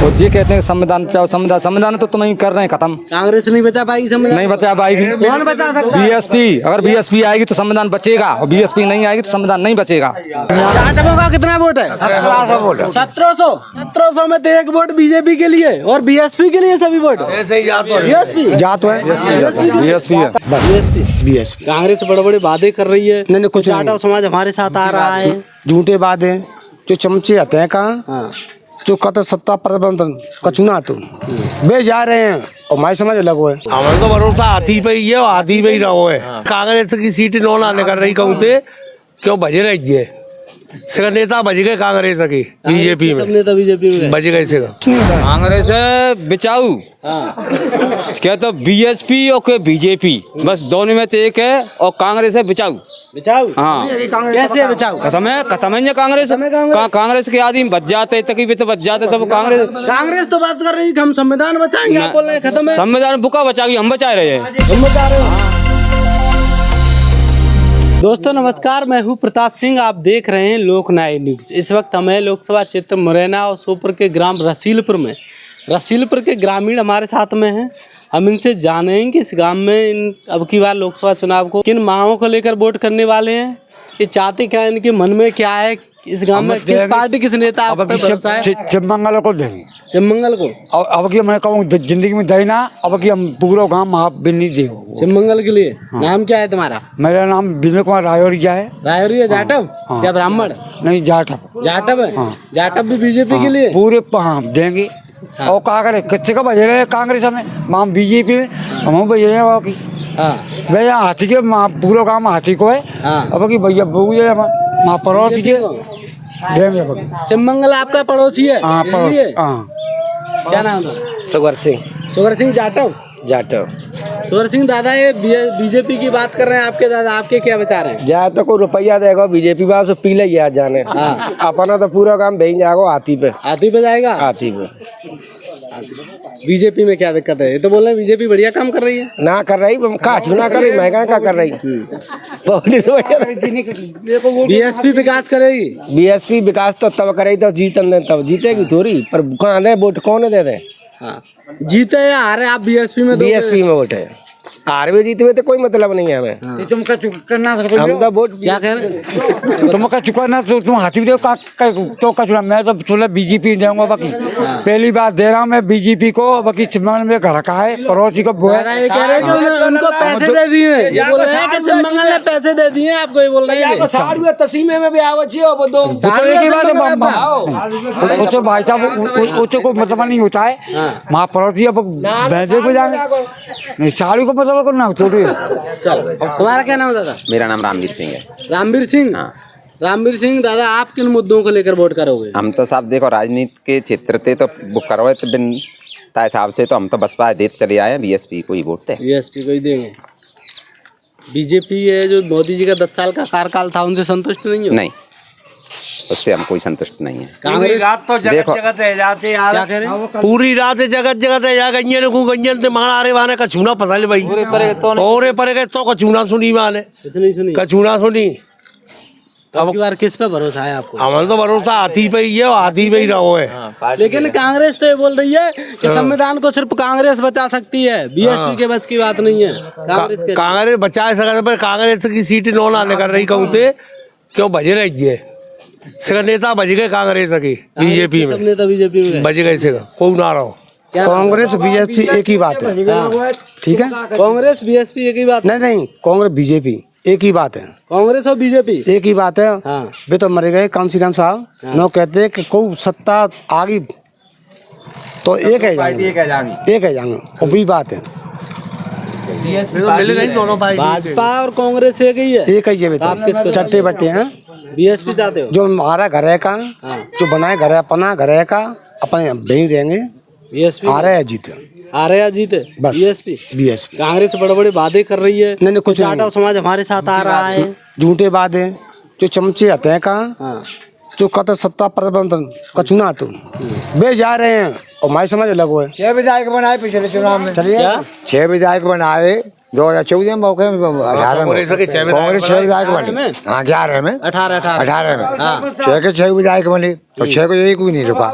वो जी कहते हैं संविधान चाहो, संविधान संविधान तो तुम ही कर रहे हैं खत्म। कांग्रेस नहीं बचा पाई संविधान, नहीं बचा पाएगी। कौन बचा सकता है? बीएसपी, अगर बीएसपी आएगी तो संविधान बचेगा और बीएसपी नहीं आएगी तो संविधान नहीं बचेगा। जाटवों का कितना वोट है? 1700 वोट। 1700 में तो एक वोट बीजेपी के लिए और बीएसपी के लिए सभी वोट। ऐसे ही बीएसपी जात है बीएसपी है। बीएसपी। कांग्रेस बड़े बड़े वादे कर रही है। नहीं, कुछ नहीं। जाटव समाज हमारे साथ आ रहा है। झूठे वादे जो चमचे आते हैं कहाँ, हाँ। जो कहते सत्ता प्रबंधन का चुना तो वे जा रहे हैं और हमारी समझ अलग है। हमारे तो भरोसा हाथी पे ही है और हाथी पे ही रहो है। कांग्रेस की सीट नौ आने कर रही कहूँ थे क्यों बजे रही है सिका नेता बज गए कांग्रेस की बीजेपी में, नेता बीजेपी में बज गए सिका। कांग्रेस बिचाऊ क्या तो बीएसपी और के बीजेपी बस दोनों में तो एक है और कांग्रेस है बिचाऊ। बचाओ। हाँ कैसे बचाओ? खत्म है ये कांग्रेस। कांग्रेस के आदमी बच जाते तक भी तो बच जाते तब कांग्रेस। कांग्रेस तो बात कर रही है कि हम संविधान बचाएंगे, आप बोल रहे हैं खत्म है। संविधान बुका बचाएगी, हम बचा रहे हैं। हम बचा रहे हो। दोस्तों नमस्कार, मैं हूं प्रताप सिंह, आप देख रहे हैं लोकनायक न्यूज। इस वक्त हम हैं लोकसभा क्षेत्र मुरैना और सोपुर के ग्राम रसीलपुर में। रसीलपुर के ग्रामीण हमारे साथ में हैं, हम इनसे जानेंगे कि इस गांव में अब की बार लोकसभा चुनाव को किन मांगों को लेकर वोट करने वाले हैं, ये चाहते क्या है, इनके मन में क्या है, इस गांव में किस पार्टी किस नेता आप पे भरोसा है? शिवमंगल को देंगे। शिवमंगल को। अब की मैं कहूँ जिंदगी में देना, अब की हम पूरा गाँव आप भी नहीं दे। शिवमंगल के लिए नाम क्या है तुम्हारा? मेरा नाम विनय कुमार रायोरिया है। रायोरिया जाटव या ब्राह्मण? नहीं जाटव। जाटव है। जाटव भी बीजेपी के लिए पूरे देंगे। और कहा करे कितने का बजे रहे कांग्रेस में, हम बीजेपी में हम बजे रहे हैं। हाँ। भैया हाथी के पूरा काम हाथी को है। हाँ। अब की भैया बहू है वहाँ पड़ोसी के देंगे। शिवमंगल आपका पड़ोसी है? हाँ इसलिए? हाँ। क्या नाम था? Sugar Singh. Sugar Singh Jatav. Jatav. Sugar Singh दादा, ये बीजेपी की बात कर रहे हैं आपके दादा, आपके क्या विचार हैं? जा तो कोई रुपया देगा बीजेपी बात पी ले गया जाने। हाँ। अपना तो पूरा काम भेज जाएगा हाथी पे। हाथी पे जाएगा? हाथी पे। बीजेपी में क्या दिक्कत है? ये तो बोल रहे हैं बीजेपी बढ़िया काम कर रही है। ना कर रही का चुना कर रही, महंगा क्या कर रही। बीएसपी विकास करेगी? बीएसपी विकास तो तब करेगी तो जीतन दे, तब जीतेगी थोड़ी। पर कहाँ दे वोट, कौन दे दे? हाँ। जीते या हारे आप बीएसपी में? बीएसपी में वोट है। आरबी जीत में तो कोई मतलब नहीं है हमें। हाँ। तुम करना हम तो वोट क्या कह रहे हैं? तुम का चुका ना तो तुम हाथी दे तो का चुना। मैं तो सोलह बीजेपी दूंगा। बाकी पहली बार दे रहा हूँ मैं बीजेपी को। बाकी चिमंगल में घर का है, पड़ोसी को दादा ये कह रहे हैं कि उनको पैसे दे दिए हैं। ये बोल रहे हैं कि चिमंगल ने पैसे दे दिए हैं आपको, ये बोल रहे हैं। साड़ी तसीमे में भी आवची हो वो दो तो भाई साहब उसे को मतलब नहीं होता है। वहाँ पड़ोसी अब भैंसे को जाने नहीं, साड़ी को मतलब को ना छोड़िए। चलो, तुम्हारा क्या नाम है दादा? मेरा नाम रामवीर सिंह है। रामवीर सिंह। रामवीर सिंह दादा, आप किन मुद्दों को लेकर वोट करोगे? हम तो साहब देखो राजनीति के क्षेत्र थे तो बुक करवाए तो बिन तय हिसाब से तो हम तो बसपा देते चले आए हैं, बीएसपी को ही वोट थे। बीएसपी को ही देंगे। बीजेपी है जो मोदी जी का 10 साल का कार्यकाल था, उनसे संतुष्ट नहीं हो? नहीं, उससे हम कोई संतुष्ट नहीं है। कांग्रेस रात तो जगत देखो। जगत है जाते यार। क्या कह रहे हैं? पूरी रात जगत जगत है या गंजन को गंजन ते मार आरे वाने का छूना फसल भाई और पर गए तो कछूना सुनी माने कुछ नहीं सुनी। कछूना सुनी। अब की बार किस पे भरोसा है आपको? हमारे तो भरोसा हाथी पे ही है और हाथी पे ही रहो है। लेकिन कांग्रेस तो ये बोल रही है कि संविधान को सिर्फ कांग्रेस बचा सकती है, बीएसपी के बस की बात नहीं है। कांग्रेस बचा सकते पर कांग्रेस की सीट नौ आने कर रही कहूँ थे क्यों बजे रही है सिका नेता बज गए कांग्रेस की बीजेपी में। नेता बीजेपी में बज गए सिका कोई ना रहो। कांग्रेस बीजेपी एक ही बात है। ठीक है, कांग्रेस बीएसपी एक ही बात? नहीं कांग्रेस बीजेपी एक ही बात है। कांग्रेस और बीजेपी एक ही बात है। हाँ। वे तो मरे गए कांसीराम साहब। नो कहते हैं कि कोई सत्ता आ गई तो एक है जाएंगे वो भी बात है। भाजपा और कांग्रेस एक ही है? एक ही है। आप किसको चट्टे बट्टे हैं? बीएसपी चाहते हो? जो हमारा घर है का, जो बनाए घर है अपना घर है का, अपने भेज देंगे। बीएसपी आ रहे हैं जीते, आ रहे हैं जीते बस। बीएसपी कांग्रेस बड़े बड़े वादे कर रही है। नहीं कुछ जाटव समाज हमारे साथ आ रहा है। झूठे वादे जो चमचे आते हैं कहाँ, जो कहते सत्ता प्रबंधन का चुना तो वे जा रहे हैं और हमारी समझ अलग है। 6 विधायक बनाए पिछले चुनाव में। चलिए 6 विधायक बनाए 2014 में मौके में 18 में कांग्रेस के 6 विधायक कांग्रेस 6 विधायक बने। हाँ 11 में 18 में 6 के 6 विधायक बने और 6 को एक भी नहीं रुका।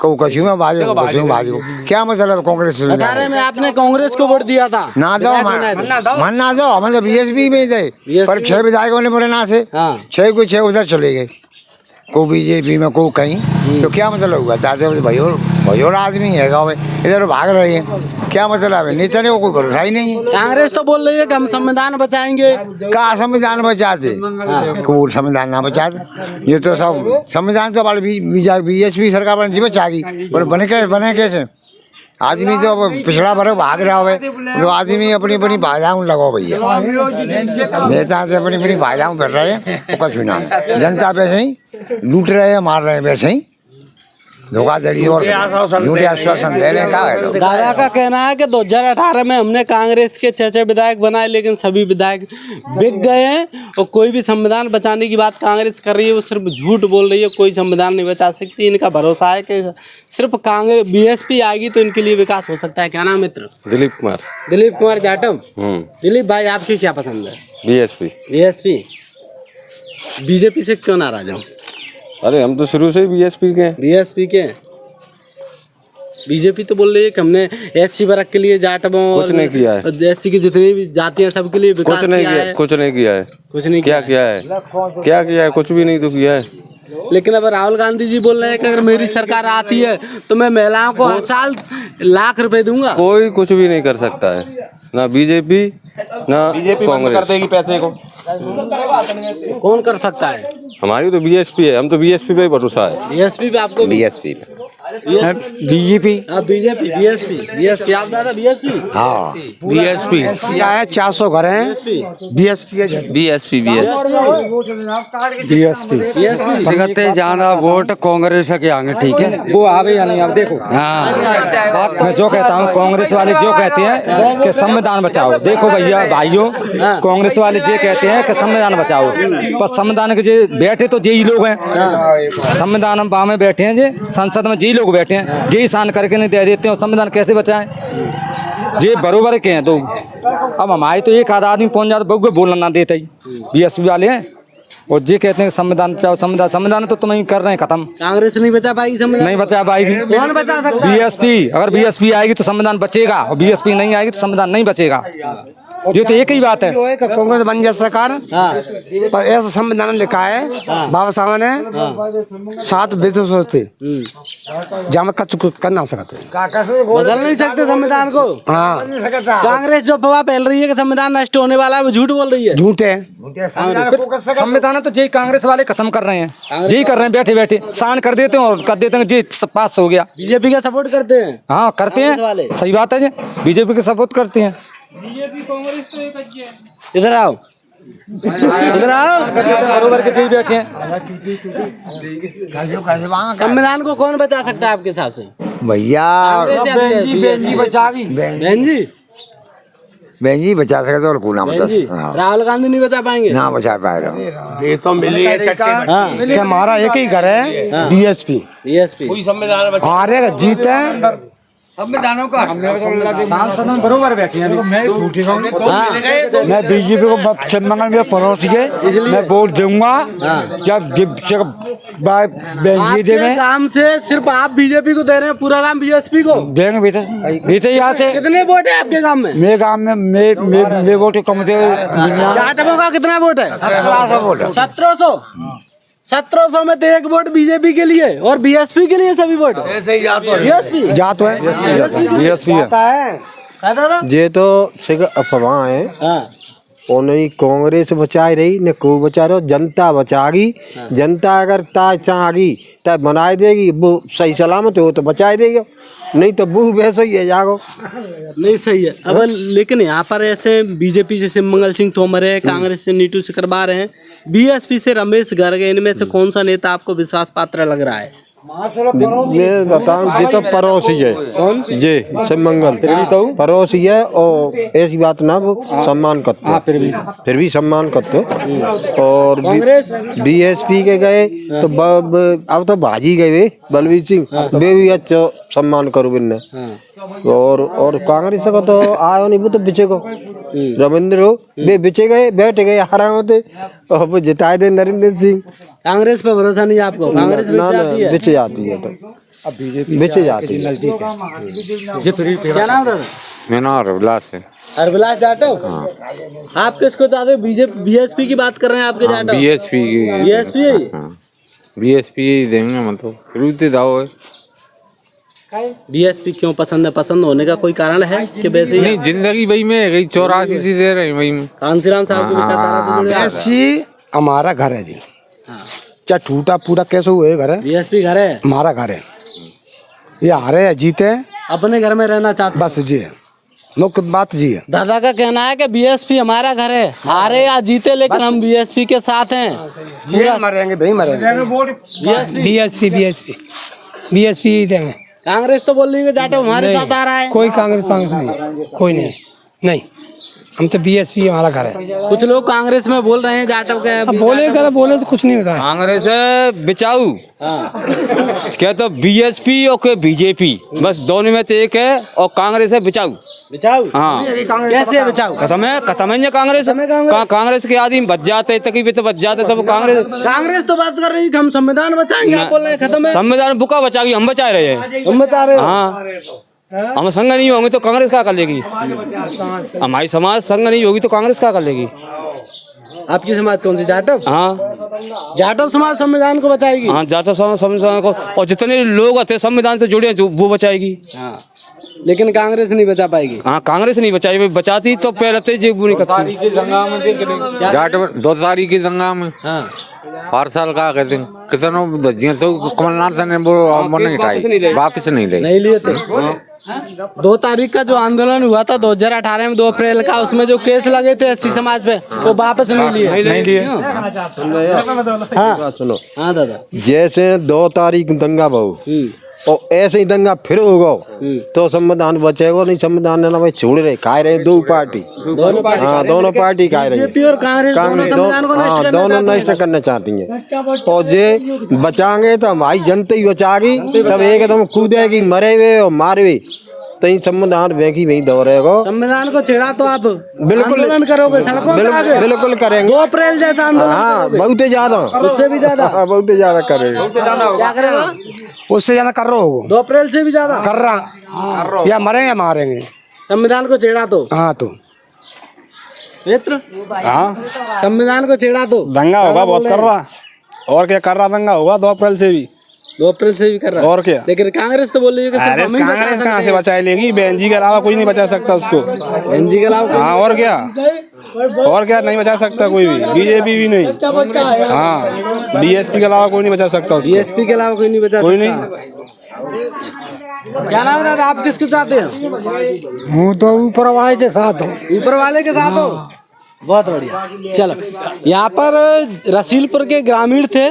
कहूँ कछु में भाजपा क्या मतलब है कांग्रेस से? 18 में आपने कांग्रेस को वोट दिया था? ना दो मन ना दो हम तो बीएसपी में थे पर 6 विधायक बने मुरैना से। 6 को 6 उधर चले गए, को बीजेपी में को कहीं। तो क्या मतलब हुआ? दादा भैया आदमी है गाँव में, इधर भाग रहे हैं, क्या मतलब है? नेता ने कोई भरोसा ही नहीं है। कांग्रेस तो बोल रही है कि हम संविधान बचाएंगे। कहा संविधान बचाते? कोई संविधान ना बचाते। ये तो सब संविधान तो बीएसपी सरकार बचाएगी, पर बने कैसे? आदमी तो पिछड़ा भर भाग रहा है, तो आदमी अपनी अपनी भाषाओं लगाओ भैया। नेता से अपनी अपनी भाषाओं कर रहे हैं, उसका चुनाव जनता वैसे ही लूट रहे हैं, मार रहे हैं वैसे ही, धोखाधड़ी और झूठे आश्वासन दे रहे हैं। क्या है? दादा का कहना है कि 2018 में हमने कांग्रेस के 6 विधायक बनाए, लेकिन सभी विधायक बिक गए हैं और कोई भी संविधान बचाने की बात कांग्रेस कर रही है वो सिर्फ झूठ बोल रही है। कोई संविधान नहीं बचा सकती। इनका भरोसा है कि सिर्फ कांग्रेस बीएसपी आएगी तो इनके लिए विकास हो सकता है। क्या नाम मित्र? दिलीप कुमार जाटव। दिलीप भाई, आपकी क्या पसंद है? बीएसपी। बीजेपी से क्यों नाराज हो? अरे हम तो शुरू से ही बीएसपी के। बीजेपी तो बोल रही है कि हमने एससी वर्ग के लिए जाटवों कुछ नहीं किया है। एससी की जितनी भी जाति हैं सबके लिए विकास कुछ नहीं किया है। कुछ भी नहीं तो किया है। लेकिन अब राहुल गांधी जी बोल रहे हैं कि अगर मेरी सरकार आती है तो मैं महिलाओं को हर साल लाख रुपए दूंगा। कोई कुछ भी नहीं कर सकता है, ना बीजेपी ना कांग्रेस कर देगी पैसे को। कौन कर सकता है? हमारी तो बीएसपी है, हम तो बीएसपी पे भरोसा है। बीएसपी पे आपको? बीएसपी में बीजेपी। बीजेपी बीएसपी आप दादा बीएसपी? हाँ बीएसपी क्या है? 400 घर हैं बीएसपी सकते ज्यादा वोट कांग्रेस के आगे, ठीक है? वो आवे या नहीं, आप देखो। हाँ, मैं जो कहता हूँ कांग्रेस वाले जो कहते हैं कि संविधान बचाओ, देखो भैया भाइयों, कांग्रेस वाले ये कहते हैं कि संविधान बचाओ, पर संविधान के जे बैठे तो यही लोग हैं। संविधान में बैठे हैं, जे संसद में यही लोग बैठे हैं, यही साइन करके नहीं दे देते हैं, और संविधान कैसे बचाएं? ये बरोबर के हैं। तो अब हमारे तो एक आधा आदमी पहुंच जाता बहु बोलना ना देते ही बीएसपी वाले हैं, और ये कहते हैं संविधान बचाओ। संविधान तो तुम ही कर रहे हैं खत्म। कांग्रेस नहीं बचा पाएगी संविधान? नहीं बचा पाएगी। कौन बचा सकता है? बीएसपी। अगर बीएसपी आएगी तो संविधान बचेगा, और बीएसपी नहीं आएगी तो संविधान नहीं बचेगा। ये तो एक ही बात है। कांग्रेस बन जाए सरकार, पर ऐसा संविधान लिखा है बाबा साहब ने 7 विधि थे जहाँ में कुछ कर ना सकते, बदल नहीं सकते संविधान को। हाँ कांग्रेस जो अफवाह फैल रही है कि संविधान नष्ट होने वाला है वो झूठ बोल रही है। झूठ है। संविधान तो यही कांग्रेस वाले खत्म कर रहे हैं, यही कर रहे हैं, बैठे बैठे साइन कर देते हैं और कर देते हैं जी पास हो गया। बीजेपी का सपोर्ट करते हैं? हाँ करते हैं, सही बात है जी, बीजेपी का सपोर्ट करते हैं। इधर आओ, बरोबर के यही बैठे हैं। संविधान को कौन बचा सकता है आपके हिसाब से? भैया बहन जी बचा सके तो और कौन ना बचा सके? राहुल गांधी नहीं बचा पाएंगे? ना बचा पाएगा। ये तो मिली है चक्के। क्या हमारा एक ही घर है बीएसपी। कोई संविधान बचा हारेगा जीते संविधानों का सांसद में बरोबर बैठे हैं। मैं बीजेपी को पश्चिम बंगाल में पड़ोस के मैं वोट दूंगा जब आपके काम से सिर्फ आप बीजेपी को दे रहे हैं, पूरा काम बीएसपी को देंगे। बीते ही आते। कितने वोट है आपके गांव में? मेरे गांव में मेरे वोट कम थे। जाटवों का कितना वोट है? 1700 वोट। 1700 में तो एक वोट बीजेपी के लिए और बीएसपी के लिए सभी वोट। बीएसपी जात है बीएसपी है। ये तो सिर्फ अफवाह है। और नहीं कांग्रेस बचा रही न को बचा रहा, जनता बचागी। जनता अगर ताज चाहेगी तब बनाए देगी, वो सही सलामत हो तो बचा देगी, नहीं तो वो वैसे ही है जागो। नहीं सही है। अब लेकिन यहाँ पर ऐसे बीजेपी से मंगल सिंह तोमर है, कांग्रेस से नीतू से करवा रहे हैं, बीएसपी से रमेश गर्ग, इनमें से कौन सा नेता आपको विश्वास पात्र लग रहा है? मैं बताऊं ये तो पड़ोसी है। कौन? ये सिमंगल पड़ोसी है, और ऐसी बात ना वो सम्मान करते, फिर भी सम्मान करते। और बीएसपी के गए तो अब तो भाजी गए बलवीर सिंह, वे भी अच्छा सम्मान करो बिन्ने। और कांग्रेस का तो आयो नहीं, वो तो पीछे को रविंद्र हो वे बिचे गए बैठ गए हारा होते और वो जिताए दे नरेंद्र सिंह। कांग्रेस पे भरोसा नहीं आपको? कांग्रेस बिक जाती है। बिच जाती है तो बिच जाती है। क्या नाम दादा? मेरा नाम हरविलास है। हरविलास जाटव। आप किसको चाहते हो? बीजेपी बीएसपी की बात कर रहे हैं आपके जाटव? बीएसपी की। बीएसपी बीएसपी देंगे मतलब फिर दाव है। बीएसपी क्यों पसंद है? पसंद होने का कोई कारण है कि वैसे ही? नहीं, जिंदगी भाई में गई 84 थी दे रही भाई में। कांसीराम साहब की विचारधारा से जुड़े आप? ऐसी हमारा घर है जी, चाहे टूटा पूरा कैसे हुए घर है, बीएसपी घर है, हमारा घर है। ये हारे है जीते हैं, अपने घर में रहना चाहते बस जी है, मुख्य बात जी है। दादा का कहना है कि बीएसपी हमारा घर है, हारे या जीते लेकिन हम बीएसपी के साथ हैं। जी मरेंगे भाई मरेंगे। बीएसपी देंगे। कांग्रेस तो बोल रही है जाटव हमारे साथ आ रहा है। कोई कांग्रेस नहीं, कोई नहीं हम तो बीएसपी हमारा घर है। कुछ लोग कांग्रेस में बोल रहे हैं जाटव के। अब बोले तो कुछ नहीं होता है। कांग्रेस है बिचाऊ, क्या तो बीएसपी और के बीजेपी, बस दोनों में तो एक है। और कांग्रेस है बिचाऊ। बिचाऊ? हाँ। कैसे है बिचाऊ? खत्म है ये कांग्रेस। कांग्रेस के आदमी बच जाते तकरीबन तो बच जाते तब कांग्रेस तो बात कर रही है कि हम संविधान बचाएंगे, आप बोल रहे हैं खत्म है। संविधान बुका बचाएगी, हम बचा रहे हैं। हम बचा रहे हो? हाँ, हम संग नहीं होंगे तो कांग्रेस क्या कर लेगी? हमारी समाज संग नहीं होगी तो कांग्रेस क्या कर लेगी? आपकी समाज कौन सी? जाटव? हाँ, जाटव समाज संविधान को बचाएगी। हाँ, जाटव समाज संविधान को, और जितने लोग थे संविधान से जुड़े हैं वो बचाएगी। हाँ, लेकिन कांग्रेस नहीं बचा पाएगी। हाँ, कांग्रेस नहीं बचाई, बचाती तो पहले जे नहीं करती। 2 तारीख की दंगा में हाँ, हर साल का कहते हैं किसानों धज्जियां तो कमलनाथ ने वो नहीं हटाई, वापिस नहीं ले नहीं लिए थे। 2 तारीख का जो आंदोलन हुआ था 2018 में 2 अप्रैल का, उसमें जो केस लगे थे एससी समाज पे वो वापस नहीं लिए। हाँ सुनो, हाँ दादा, जैसे 2 तारीख दंगा बहु और ऐसे ही दंगा फिर होगा तो संविधान बचेगा नहीं। संविधान ने ना भाई छोड़ रहे खा रहे दो पार्टी, हाँ दोनों पार्टी खा रही बीजेपी और कांग्रेस दोनों नष्ट करना चाहती हैं। और ये बचाएंगे तो हमारी जनता ही बचाएगी, तब एकदम कूदेगी मरे हुए और मारे हुए तई संविधान वही वही दौड़ेगा। संविधान को छेड़ा तो आप बिल्कुल आंदोलन करोगे, सड़कों पे आगे? बिल्कुल करेंगे। 2 अप्रैल जैसा आंदोलन? हाँ, बहुत ज्यादा, उससे भी ज्यादा। हाँ, बहुत ज्यादा करेगा। क्या करेगा? उससे ज्यादा कर रहा होगा। 2 अप्रैल से भी ज्यादा कर रहा, या मरेंगे मारेंगे। संविधान को छेड़ा तो? हाँ तो मित्र, हाँ, संविधान को छेड़ा तो दंगा होगा बहुत कर रहा, और क्या कर रहा? दंगा होगा 2 अप्रैल से भी, 2 अप्रैल से भी कर रहा है। और क्या? लेकिन कांग्रेस तो बोल रही है कि सिर्फ हम ही बचा कांग्रेस सकते कहाँ से हैं। बचा लेगी? बहन जी के अलावा कोई नहीं बचा सकता उसको। एनजी के अलावा हाँ, और क्या नहीं बचा सकता कोई भी, बीजेपी भी नहीं। हाँ, बीएसपी के अलावा कोई नहीं बचा सकता उसको। बीएसपी के अलावा कोई नहीं बचा कोई सकता। क्या नाम है दादा, आप किसको चाहते हैं? हूँ तो ऊपर वाले के साथ हूँ। ऊपर वाले के साथ हो? बहुत बढ़िया। चलो, यहाँ पर रसीलपुर के ग्रामीण थे,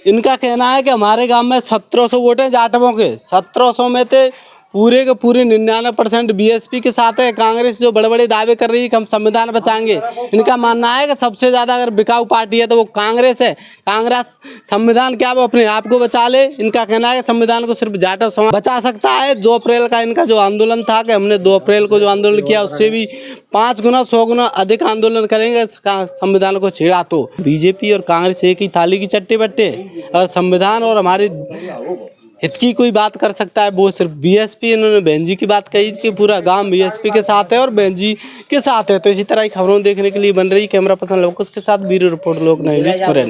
इनका कहना है कि हमारे गांव में 1700 वोट हैं जाटवों के। 1700 में थे पूरे के पूरे 99% बीएसपी के साथ है। कांग्रेस जो बड़े बड़े दावे कर रही है कि हम संविधान बचाएंगे, इनका मानना है कि सबसे ज़्यादा अगर बिकाऊ पार्टी है तो वो कांग्रेस है। कांग्रेस संविधान क्या वो अपने आप को बचा ले। इनका कहना है कि संविधान को सिर्फ जाटव समाज बचा सकता है। 2 अप्रैल का इनका जो आंदोलन था कि हमने 2 अप्रैल को जो आंदोलन किया उससे भी 5 गुना 100 गुना अधिक आंदोलन करेंगे संविधान को छेड़ा तो। बीजेपी और कांग्रेस एक ही थाली की चट्टे बट्टे, और संविधान और हमारे हित की कोई बात कर सकता है वो सिर्फ बीएसपी। इन्होंने बहन जी की बात कही कि पूरा गांव बीएसपी के साथ है और बहन जी के साथ है। तो इसी तरह की खबरों देखने के लिए बन रही कैमरा पर्सन लोकस के साथ ब्यूरो रिपोर्ट लोक 9 न्यूज़।